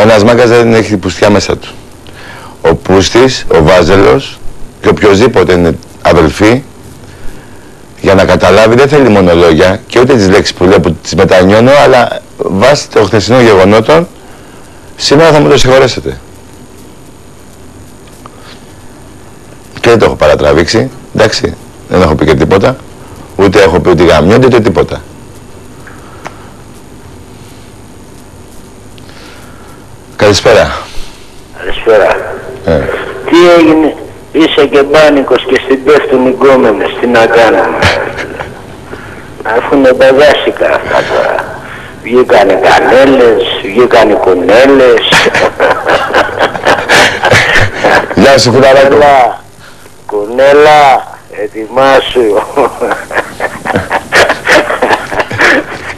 Κανένας μάγκας δεν έχει πουστιά μέσα του. Ο Πούστης, ο Βάζελος και οποιοςδήποτε είναι αδελφοί, για να καταλάβει δεν θέλει μόνο λόγια και ούτε τις λέξεις που λέω που τις μετανιώνω, αλλά βάσει των χθεσινών γεγονότων, σήμερα θα μου το συγχωρέσετε. Και δεν το έχω παρατραβήξει, εντάξει, δεν έχω πει και τίποτα, ούτε έχω πει ότι γαμιόνται, ούτε τίποτα. Καλησπέρα. Καλησπέρα. Τι έγινε, είσαι και μπάνικος και στην πέφτουν οι γκόμενες, τι να κάνουμε. Αφού είναι μπαγάσικα αυτά τώρα. Βγήκανε κανέλες, βγήκανε κουνέλες. Γεια σου φιλαράκο. Κουνέλα, ετοιμάσου.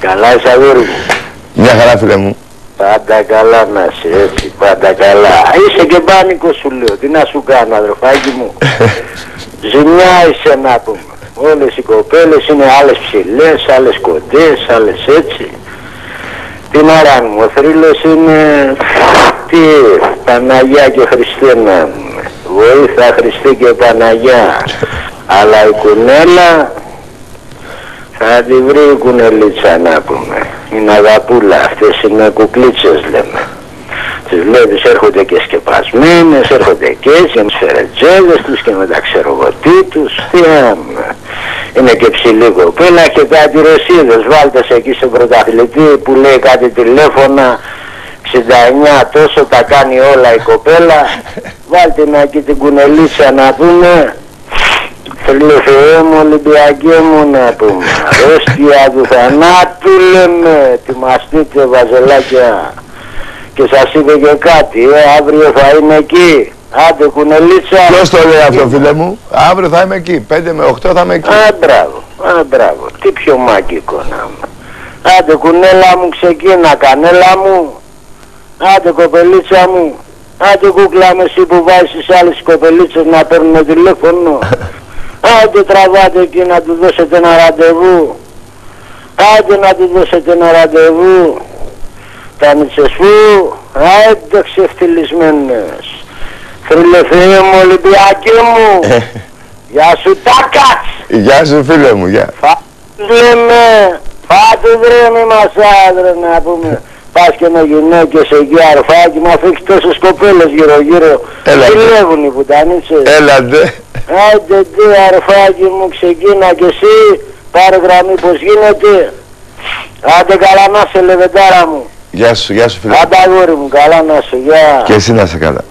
Καλά είσαι αγόρι μου. Μια χαρά φίλε μου. Πάντα καλά να είσαι, έτσι, πάντα καλά. Είσαι και μπάνικος σου λέω, τι να σου κάνω αδερφάκι μου. Ζημιά είσαι να πούμε. Όλες οι κοπέλες είναι άλλες ψηλές, άλλες κοντές, άλλες έτσι. Τι να κάνουμε, ο θρύλος είναι, τι, Παναγιά και Χριστέ να πούμε. Βοήθα Χριστέ και Παναγιά. Αλλά η κουνέλα, θα τη βρει η κουνελίτσα να πούμε. Είναι αγαπούλα, αυτές είναι κουκλίτσες λέμε. Τις βλέπεις έρχονται και σκεπασμένες, έρχονται και έτσι, με τις φερετζέδες τους και με τα ξερογωτή τους. Είναι και ψηλή κοπέλα και κάτι ρωσίδες. Βάλτε σε εκεί στον πρωταθλητή που λέει κάτι τηλέφωνα 69 τόσο τα κάνει όλα η κοπέλα. Βάλτε να εκεί την κουνελίτσα να πούμε. Θεέ μου, Ολυμπιακέ μου να πούμε. Αρρώστια του θανάτου λέμε. Ετοιμαστείτε βαζελάκια. Και σας είπε και κάτι, αύριο θα είμαι εκεί. Άντε κουνελίτσα. Ποιος το λέει αυτό φίλε μου? Αύριο θα είμαι εκεί, 5 με 8 θα είμαι εκεί. Μπράβο, τι πιο μαγικό να είμαι. Άντε κουνέλα μου ξεκίνα, κανέλα μου. Άντε κοπελίτσα μου. Άντε κούκλα με εσύ που βάζεις τις άλλες κοπελίτσες να παίρνουν τηλέφωνο. Άντε τραβάτε εκεί να του δώσετε ένα ραντεβού. Άντε να του δώσετε ένα ραντεβού. Τα μητσεσφού, άντε ξεφτυλισμένες. Θρυλεφεέ μου, Ολυμπιακέ μου. Γεια σου Τάκας. Γεια σου φίλε μου, γεια. Φάτε βρέμι μας άντρε να πούμε. Πας και με γυναίκες εκεί αρφάκι, μα αφήξει τόσες κοπέλες γύρω γύρω. Ζηλεύουν οι πουτανίτσες. Έλατε. Άντε τι αρφάκι μου, ξεκίνα κι εσύ. Πάρε γραμμή πως γίνεται. Άντε καλά να σε λεβεντάρα μου. Γεια σου φίλε. Άντε αγόρι μου, καλά να σε, γεια. Και εσύ να σε καλά.